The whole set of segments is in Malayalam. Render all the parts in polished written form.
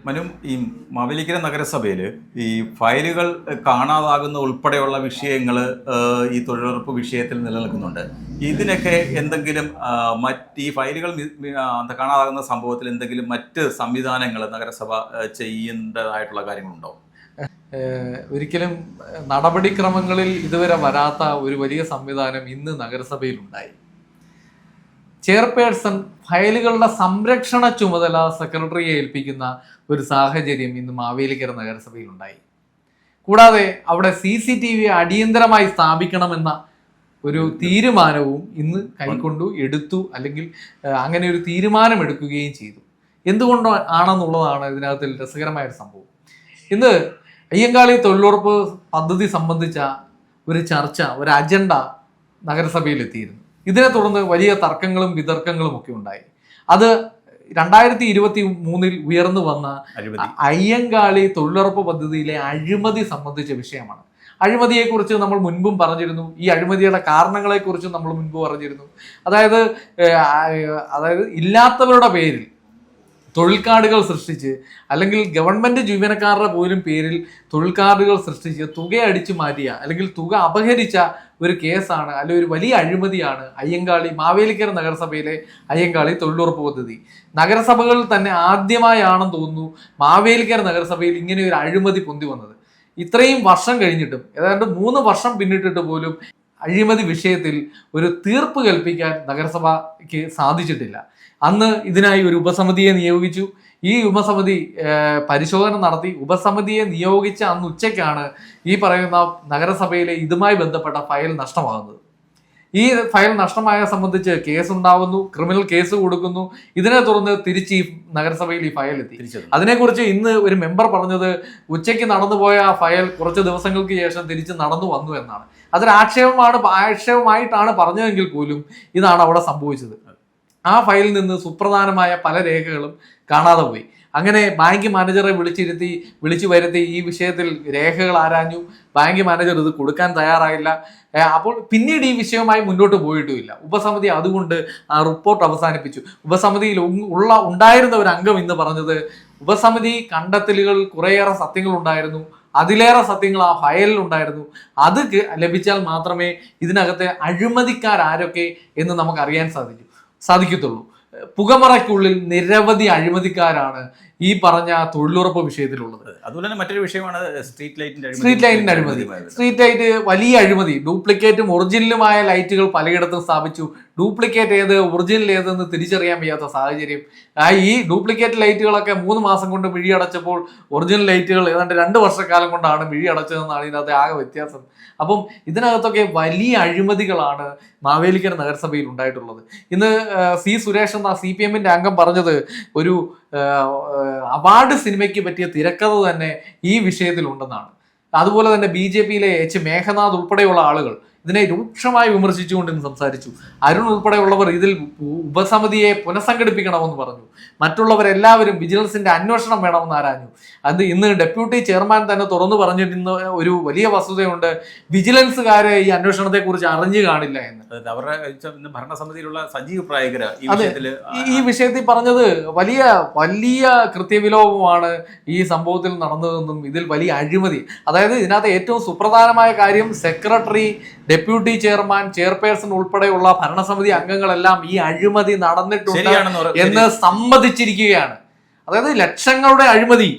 മനു, ഈ മാവേലിക്കര നഗരസഭയിൽ ഈ ഫയലുകൾ കാണാതാകുന്ന ഉൾപ്പെടെയുള്ള വിഷയങ്ങൾ ഈ തൊഴിലുറപ്പ് വിഷയത്തിൽ നിലനിൽക്കുന്നുണ്ട്. ഇതിനൊക്കെ എന്തെങ്കിലും ഈ ഫയലുകൾ കാണാതാകുന്ന സംഭവത്തിൽ എന്തെങ്കിലും മറ്റ് സംവിധാനങ്ങൾ നഗരസഭ ചെയ്യേണ്ടതായിട്ടുള്ള കാര്യങ്ങളുണ്ടോ? ഒരിക്കലും നടപടിക്രമങ്ങളിൽ ഇതുവരെ വരാത്ത ഒരു വലിയ സംവിധാനം ഇന്ന് നഗരസഭയിലുണ്ടായി. ചെയർപേഴ്സൺ ഫയലുകളുടെ സംരക്ഷണ ചുമതല സെക്രട്ടറിയെ ഏൽപ്പിക്കുന്ന ഒരു സാഹചര്യം ഇന്ന് മാവേലിക്കര നഗരസഭയിലുണ്ടായി. കൂടാതെ അവിടെ CCTV അടിയന്തരമായി സ്ഥാപിക്കണമെന്ന ഒരു തീരുമാനവും ഇന്ന് കൈക്കൊണ്ടു എടുത്തു, അല്ലെങ്കിൽ അങ്ങനെ ഒരു തീരുമാനം എടുക്കുകയും ചെയ്തു. എന്തുകൊണ്ടാണെന്നുള്ളതാണ് ഇതിനകത്തിൽ രസകരമായ ഒരു സംഭവം. ഇന്ന് അയ്യങ്കാളി തൊഴിലുറപ്പ് പദ്ധതി സംബന്ധിച്ച ഒരു ചർച്ച, ഒരു അജണ്ട നഗരസഭയിൽ എത്തിയിരുന്നു. ഇതിനെ തുടർന്ന് വലിയ തർക്കങ്ങളും വിതർക്കങ്ങളും ഒക്കെ ഉണ്ടായി. അത് 2023 ഉയർന്നു വന്ന അയ്യങ്കാളി തൊഴിലുറപ്പ് പദ്ധതിയിലെ അഴിമതി സംബന്ധിച്ച വിഷയമാണ്. അഴിമതിയെക്കുറിച്ച് നമ്മൾ മുൻപും പറഞ്ഞിരുന്നു. ഈ അഴിമതിയുടെ കാരണങ്ങളെക്കുറിച്ചും നമ്മൾ മുൻപ് പറഞ്ഞിരുന്നു. അതായത് ഇല്ലാത്തവരുടെ പേരിൽ തൊഴിൽ കാർഡുകൾ സൃഷ്ടിച്ച്, അല്ലെങ്കിൽ ഗവൺമെന്റ് ജീവനക്കാരുടെ പോലും പേരിൽ തൊഴിൽ കാർഡുകൾ സൃഷ്ടിച്ച് തുക അടിച്ചു മാറ്റിയ, അല്ലെങ്കിൽ തുക അപഹരിച്ച ഒരു കേസാണ്, അല്ലെങ്കിൽ ഒരു വലിയ അഴിമതിയാണ് മാവേലിക്കര നഗരസഭയിലെ അയ്യങ്കാളി തൊഴിലുറപ്പ് പദ്ധതി. നഗരസഭകളിൽ തന്നെ ആദ്യമായാണെന്ന് തോന്നുന്നു മാവേലിക്കര നഗരസഭയിൽ ഇങ്ങനെ ഒരു അഴിമതി പൊന്തി വന്നത്. ഇത്രയും വർഷം കഴിഞ്ഞിട്ടും, ഏതാണ്ട് 3 വർഷം പിന്നിട്ടിട്ട് പോലും അഴിമതി വിഷയത്തിൽ ഒരു തീർപ്പ് കൽപ്പിക്കാൻ നഗരസഭയ്ക്ക് സാധിച്ചിട്ടില്ല. അന്ന് ഇതിനായി ഒരു ഉപസമിതിയെ നിയോഗിച്ചു. ഈ ഉപസമിതി പരിശോധന നടത്തി. ഉപസമിതിയെ നിയോഗിച്ച അന്ന് ഉച്ചയ്ക്കാണ് ഈ പറയുന്ന നഗരസഭയിലെ ഇതുമായി ബന്ധപ്പെട്ട ഫയൽ നഷ്ടമാകുന്നത്. ഈ ഫയൽ നഷ്ടമായ സംബന്ധിച്ച് കേസ് ഉണ്ടാവുന്നു, ക്രിമിനൽ കേസ് കൊടുക്കുന്നു. ഇതിനെ തുടർന്ന് തിരിച്ച് ഈ നഗരസഭയിൽ ഈ ഫയൽ എത്തി. അതിനെക്കുറിച്ച് ഇന്ന് ഒരു മെമ്പർ പറഞ്ഞത്, ഉച്ചയ്ക്ക് നടന്നുപോയ ഫയൽ കുറച്ച് ദിവസങ്ങൾക്ക് ശേഷം തിരിച്ച് നടന്നു വന്നു എന്നാണ്. അതൊരു ആക്ഷേപമായിട്ടാണ് പറഞ്ഞതെങ്കിൽ പോലും ഇതാണ് അവിടെ സംഭവിച്ചത്. ആ ഫയലിൽ നിന്ന് സുപ്രധാനമായ പല രേഖകളും കാണാതെ പോയി. അങ്ങനെ ബാങ്ക് മാനേജറെ വിളിച്ചു വരുത്തി ഈ വിഷയത്തിൽ രേഖകൾ ആരാഞ്ഞു. ബാങ്ക് മാനേജർ ഇത് കൊടുക്കാൻ തയ്യാറായില്ല. അപ്പോൾ പിന്നീട് ഈ വിഷയവുമായി മുന്നോട്ട് പോയിട്ടുമില്ല. ഉപസമിതി അതുകൊണ്ട് ആ റിപ്പോർട്ട് അവസാനിപ്പിച്ചു. ഉപസമിതിയിൽ ഉണ്ടായിരുന്ന ഒരു അംഗം ഇന്ന് പറഞ്ഞത്, ഉപസമിതി കണ്ടെത്തലുകൾ കുറേയേറെ സത്യങ്ങൾ ഉണ്ടായിരുന്നു, അതിലേറെ സത്യങ്ങൾ ആ ഫയലിൽ ഉണ്ടായിരുന്നു. അത് ലഭിച്ചാൽ മാത്രമേ ഇതിനകത്തെ അഴിമതിക്കാരൊക്കെ എന്ന് നമുക്ക് അറിയാൻ സാധിക്കത്തുള്ളൂ. പുകമറയ്ക്കുള്ളിൽ നിരവധി അഴിമതിക്കാരാണ് ഈ പറഞ്ഞ തൊഴിലുറപ്പ് വിഷയത്തിലുള്ളത്. അതുപോലെ തന്നെ മറ്റൊരു വിഷയമാണ് സ്ട്രീറ്റ് ലൈറ്റിന്റെ അഴിമതി. സ്ട്രീറ്റ് ലൈറ്റ് വലിയ അഴിമതി. ഡ്യൂപ്ലിക്കേറ്റും ഒറിജിനലുമായ ലൈറ്റുകൾ പലയിടത്തും സ്ഥാപിച്ചു. ഡ്യൂപ്ലിക്കേറ്റ് ഏത് ഒറിജിനൽ ഏതെന്ന് തിരിച്ചറിയാൻ വയ്യാത്ത സാഹചര്യം. ഈ ഡ്യൂപ്ലിക്കേറ്റ് ലൈറ്റുകളൊക്കെ 3 മാസം കൊണ്ട് മിഴിയടച്ചപ്പോൾ ഒറിജിനൽ ലൈറ്റുകൾ ഏതാണ്ട് 2 വർഷക്കാലം കൊണ്ടാണ് മിഴിയടച്ചതെന്നാണ് ഇതിനകത്ത് ആകെ വ്യത്യാസം. അപ്പം ഇതിനകത്തൊക്കെ വലിയ അഴിമതികളാണ് മാവേലിക്കര നഗരസഭയിൽ ഉണ്ടായിട്ടുള്ളത്. ഇന്ന് സുരേഷ് എന്ന CPM-ന്റെ അംഗം പറഞ്ഞത്, ഒരു അവാർഡ് സിനിമയ്ക്ക് പറ്റിയ തിരക്കഥ തന്നെ ഈ വിഷയത്തിൽ ഉണ്ടെന്നാണ്. അതുപോലെ തന്നെ BJP-യിലെ മേഘനാഥ് ഉൾപ്പെടെയുള്ള ആളുകൾ ഇതിനെ രൂക്ഷമായി വിമർശിച്ചുകൊണ്ട് സംസാരിച്ചു. അരുൺ ഉൾപ്പെടെയുള്ളവർ ഇതിൽ ഉപസമിതിയെ പുനഃസംഘടിപ്പിക്കണമെന്ന് പറഞ്ഞു. മറ്റുള്ളവരെല്ലാവരും വിജിലൻസിന്റെ അന്വേഷണം വേണമെന്ന് ആരാഞ്ഞു. അത് ഇന്ന് ഡെപ്യൂട്ടി ചെയർമാൻ തന്നെ തുറന്നു പറഞ്ഞിരുന്ന ഒരു വലിയ വസ്തുതയുണ്ട്, വിജിലൻസുകാരെ ഈ അന്വേഷണത്തെ കുറിച്ച് അറിഞ്ഞു കാണില്ല എന്ന്. അവരുടെ ഭരണസമിതിയിലുള്ള സജീവ് പ്രായകര ഈ വിഷയത്തിൽ പറഞ്ഞത് വലിയ കൃത്യവിലോപമാണ് ഈ സംഭവത്തിൽ നടന്നതെന്നും ഇതിൽ വലിയ അഴിമതി, അതായത് ഇതിനകത്ത് ഏറ്റവും സുപ്രധാനമായ കാര്യം സെക്രട്ടറി, ഡെപ്യൂട്ടി ചെയർമാൻ, ചെയർപേഴ്സൺ ഉൾപ്പെടെയുള്ള ഭരണസമിതി അംഗങ്ങളെല്ലാം ഈ അഴിമതി നടന്നിട്ടുണ്ട് എന്ന് സമ്മതിച്ചിരിക്കുകയാണ്. അതായത് ലക്ഷങ്ങളുടെ അഴിമതി,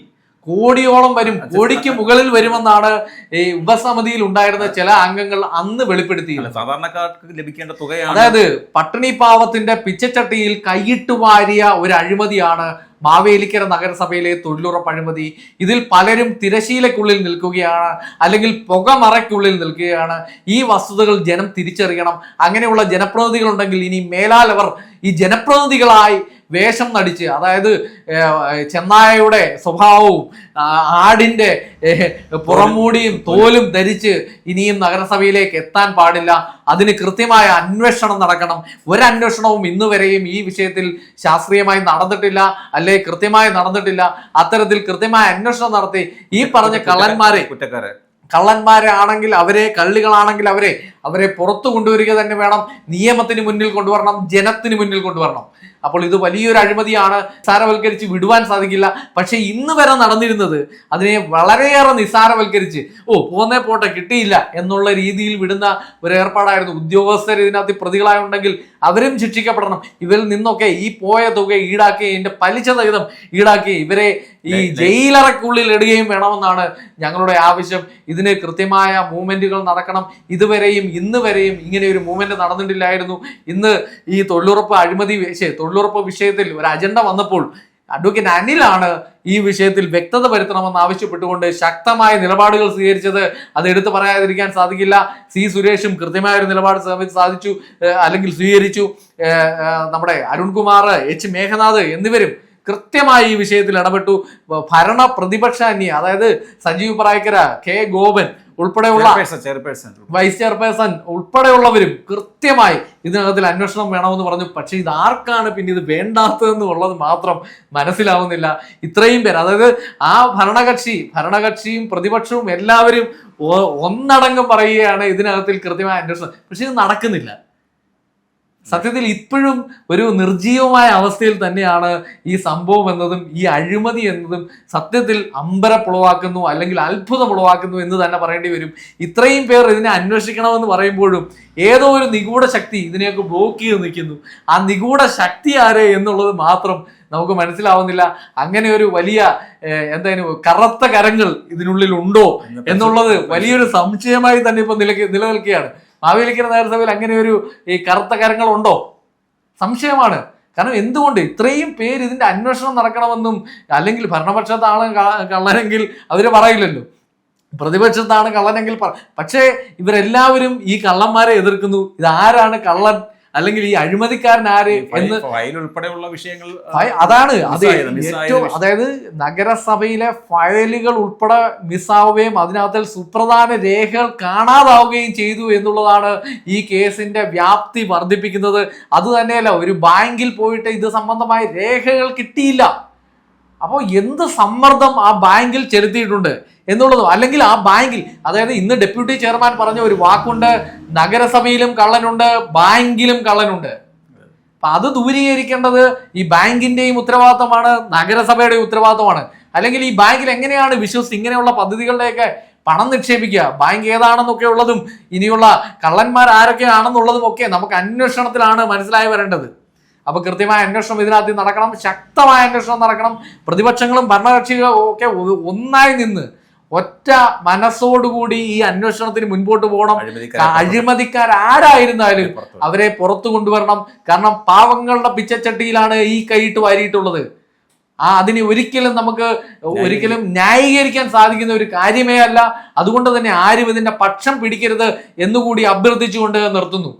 കോടിയോളം വരും, കോടിക്ക് മുകളിൽ വരുമെന്നാണ് ഈ ഉപസമിതിയിൽ ഉണ്ടായിരുന്ന ചില അംഗങ്ങൾ അന്ന് വെളിപ്പെടുത്തിയത്. സാധാരണക്കാർക്ക് ലഭിക്കേണ്ട തുകയാണ്. അതായത് പട്ടിണി പാവത്തിന്റെ പിച്ചച്ചട്ടിയിൽ കൈയിട്ട് വാരിയ ഒരു അഴിമതിയാണ് മാവേലിക്കര നഗരസഭയിലെ തൊഴിലുറപ്പ് അഴിമതി. ഇതിൽ പലരും തിരശീലക്കുള്ളിൽ നിൽക്കുകയാണ്, അല്ലെങ്കിൽ പുകമറയ്ക്കുള്ളിൽ നിൽക്കുകയാണ്. ഈ വസ്തുതകൾ ജനം തിരിച്ചറിയണം. അങ്ങനെയുള്ള ജനപ്രതിനിധികൾ ഉണ്ടെങ്കിൽ ഇനി മേലാൽ അവർ ഈ ജനപ്രതിനിധികളായി വേഷം നടിച്ച്, അതായത് ചെന്നായയുടെ സ്വഭാവവും ആടിന്റെ പുറംമൂടിയും തോലും ധരിച്ച് ഇനിയും നഗരസഭയിലേക്ക് എത്താൻ പാടില്ല. അതിന് കൃത്യമായ അന്വേഷണം നടക്കണം. ഒരന്വേഷണവും ഇന്നുവരെയും ഈ വിഷയത്തിൽ ശാസ്ത്രീയമായി നടന്നിട്ടില്ല, അല്ലെ കൃത്യമായി നടന്നിട്ടില്ല. അത്തരത്തിൽ കൃത്യമായ അന്വേഷണം നടത്തി ഈ പറഞ്ഞ കള്ളന്മാരെ ആണെങ്കിൽ കള്ളികളാണെങ്കിൽ അവരെ പുറത്തു കൊണ്ടുവരിക തന്നെ വേണം. നിയമത്തിന് മുന്നിൽ കൊണ്ടുവരണം, ജനത്തിന് മുന്നിൽ കൊണ്ടുവരണം. അപ്പോൾ ഇത് വലിയൊരു അഴിമതിയാണ്, നിസ്സാരവൽക്കരിച്ച് വിടുവാൻ സാധിക്കില്ല. പക്ഷെ ഇന്ന് വരെ നടന്നിരുന്നത് അതിനെ വളരെയേറെ നിസ്സാരവൽക്കരിച്ച് പോന്നേ പോട്ടെ കിട്ടിയില്ല എന്നുള്ള രീതിയിൽ വിടുന്ന ഒരു ഏർപ്പാടായിരുന്നു. ഉദ്യോഗസ്ഥർ ഇതിനകത്ത് പ്രതികളായുണ്ടെങ്കിൽ അവരും ശിക്ഷിക്കപ്പെടണം. ഇവരിൽ നിന്നൊക്കെ ഈ പോയ തുക ഈടാക്കി ഇതിന്റെ പലിശ സഹിതം ഈടാക്കി ഇവരെ ഈ ജയിലറയ്ക്കുള്ളിൽ ഇടുകയും വേണമെന്നാണ് ഞങ്ങളുടെ ആവശ്യം. ഇതിന് കൃത്യമായ മൂവ്മെന്റുകൾ നടക്കണം. ഇതുവരെയും ഇന്ന് വരെയും ഇങ്ങനെ ഒരു മൂവ്മെന്റ് നടന്നിട്ടില്ലായിരുന്നു. ഇന്ന് ഈ തൊഴിലുറപ്പ് വിഷയത്തിൽ ഒരു അജണ്ട വന്നപ്പോൾ അഡ്വക്കേറ്റ് അനിലാണ് ഈ വിഷയത്തിൽ വ്യക്തത വരുത്തണമെന്ന് ആവശ്യപ്പെട്ടുകൊണ്ട് ശക്തമായ നിലപാടുകൾ സ്വീകരിച്ചത്. അത് എടുത്തു പറയാതിരിക്കാൻ സാധിക്കില്ല. സി സുരേഷും കൃത്യമായ ഒരു നിലപാട് സ്വീകരിച്ചു. നമ്മുടെ അരുൺകുമാർ, എച്ച് മേഘനാഥ് എന്നിവരും കൃത്യമായി ഈ വിഷയത്തിൽ ഇടപെട്ടു. ഭരണ പ്രതിപക്ഷ അതായത് സജീവ് പ്രായക്കര, കെ ഗോപൻ ഉൾപ്പെടെയുള്ള വൈസ് ചെയർപേഴ്സൺ ഉൾപ്പെടെയുള്ളവരും കൃത്യമായി ഇതിനകത്തിൽ അന്വേഷണം വേണമെന്ന് പറഞ്ഞു. പക്ഷെ ഇത് ആർക്കാണ് പിന്നെ ഇത് വേണ്ടാത്തതെന്നുള്ളത് മാത്രം മനസ്സിലാവുന്നില്ല. ഇത്രയും പേര്, അതായത് ആ ഭരണകക്ഷിയും പ്രതിപക്ഷവും എല്ലാവരും ഒന്നടങ്കം പറയുകയാണ് ഇതിനകത്തിൽ കൃത്യമായ അന്വേഷണം. പക്ഷെ ഇത് നടക്കുന്നില്ല. സത്യത്തിൽ ഇപ്പോഴും ഒരു നിർജീവമായ അവസ്ഥയിൽ തന്നെയാണ് ഈ സംഭവം എന്നതും ഈ അഴിമതി എന്നതും സത്യത്തിൽ അമ്പരപ്പുളവാക്കുന്നു, അല്ലെങ്കിൽ അത്ഭുതമുളവാക്കുന്നു എന്ന് തന്നെ പറയേണ്ടി വരും. ഇത്രയും പേർ ഇതിനെ അന്വേഷിക്കണമെന്ന് പറയുമ്പോഴും ഏതോ ഒരു നിഗൂഢ ശക്തി ഇതിനെയൊക്കെ ബ്ലോക്ക് ചെയ്ത് നിൽക്കുന്നു. ആ നിഗൂഢ ശക്തി ആര് എന്നുള്ളത് മാത്രം നമുക്ക് മനസ്സിലാവുന്നില്ല. അങ്ങനെ ഒരു വലിയ കറുത്ത കരങ്ങൾ ഇതിനുള്ളിൽ ഉണ്ടോ എന്നുള്ളത് വലിയൊരു സംശയമായി തന്നെ ഇപ്പൊ നിലനിൽക്കുകയാണ്. മാവേലിക്കര നഗരസഭയിൽ അങ്ങനെ ഒരു ഈ കറുത്ത കരങ്ങൾ ഉണ്ടോ? സംശയമാണ്. കാരണം എന്തുകൊണ്ട് ഇത്രയും പേര് ഇതിന്റെ അന്വേഷണം നടക്കണമെന്നും, അല്ലെങ്കിൽ ഭരണപക്ഷത്താണ് കള്ളനെങ്കിൽ അവര് പറയില്ലല്ലോ, പ്രതിപക്ഷത്താണ് കള്ളനെങ്കിൽ പക്ഷേ ഇവരെല്ലാവരും ഈ കള്ളന്മാരെ എതിർക്കുന്നു. ഇതാരാണ് കള്ളൻ അല്ലെങ്കിൽ ഈ അഴിമതിക്കാരൻ ആര് എന്ന് ഉൾപ്പെടെയുള്ള വിഷയങ്ങൾ അതാണ് അത് ഏറ്റവും, അതായത് നഗരസഭയിലെ ഫയലുകൾ ഉൾപ്പെടെ മിസ്സാവുകയും അതിനകത്തിൽ സുപ്രധാന രേഖകൾ കാണാതാവുകയും ചെയ്തു എന്നുള്ളതാണ് ഈ കേസിന്റെ വ്യാപ്തി വർദ്ധിപ്പിക്കുന്നത്. അത് തന്നെയല്ല, ഒരു ബാങ്കിൽ പോയിട്ട് ഇത് സംബന്ധമായ രേഖകൾ കിട്ടിയില്ല. അപ്പോൾ എന്ത് സമ്മർദ്ദം ആ ബാങ്കിൽ ചെലുത്തിയിട്ടുണ്ട് എന്നുള്ളതും, അല്ലെങ്കിൽ ആ ബാങ്കിൽ, അതായത് ഇന്ന് ഡെപ്യൂട്ടി ചെയർമാൻ പറഞ്ഞ ഒരു വാക്കുണ്ട്, നഗരസഭയിലും കള്ളനുണ്ട്, ബാങ്കിലും കള്ളനുണ്ട്. അപ്പൊ അത് ദൂരീകരിക്കേണ്ടത് ഈ ബാങ്കിന്റെയും ഉത്തരവാദിത്തമാണ്, നഗരസഭയുടെ ഉത്തരവാദിത്തമാണ്. അല്ലെങ്കിൽ ഈ ബാങ്കിൽ എങ്ങനെയാണ് വിശ്വസിച്ച് ഇങ്ങനെയുള്ള പദ്ധതികളുടെയൊക്കെ പണം നിക്ഷേപിക്കുക, ബാങ്ക് ഏതാണെന്നൊക്കെ ഉള്ളതും ഇനിയുള്ള കള്ളന്മാർ ആരൊക്കെയാണെന്നുള്ളതും ഒക്കെ നമുക്ക് അന്വേഷണത്തിലാണ് മനസ്സിലായി വരേണ്ടത്. അപ്പൊ കൃത്യമായ അന്വേഷണം ഇതിനകത്ത് നടക്കണം, ശക്തമായ അന്വേഷണം നടക്കണം. പ്രതിപക്ഷങ്ങളും ഭരണകക്ഷികളും ഒക്കെ ഒന്നായി നിന്ന് ഒറ്റ മനസ്സോടുകൂടി ഈ അന്വേഷണത്തിന് മുൻപോട്ട് പോകണം. അഴിമതിക്കാരായിരുന്നാലും അവരെ പുറത്തു കൊണ്ടുവരണം. കാരണം പാവങ്ങളുടെ പിച്ചച്ചട്ടിയിലാണ് ഈ കൈയിട്ട് വാരിയിട്ടുള്ളത്. അതിനെ ഒരിക്കലും ന്യായീകരിക്കാൻ സാധിക്കുന്ന ഒരു കാര്യമേ അല്ല. അതുകൊണ്ട് തന്നെ ആരും ഇതിന്റെ പക്ഷം പിടിക്കരുത് എന്നുകൂടി അഭ്യർത്ഥിച്ചുകൊണ്ട് നിർത്തുന്നു.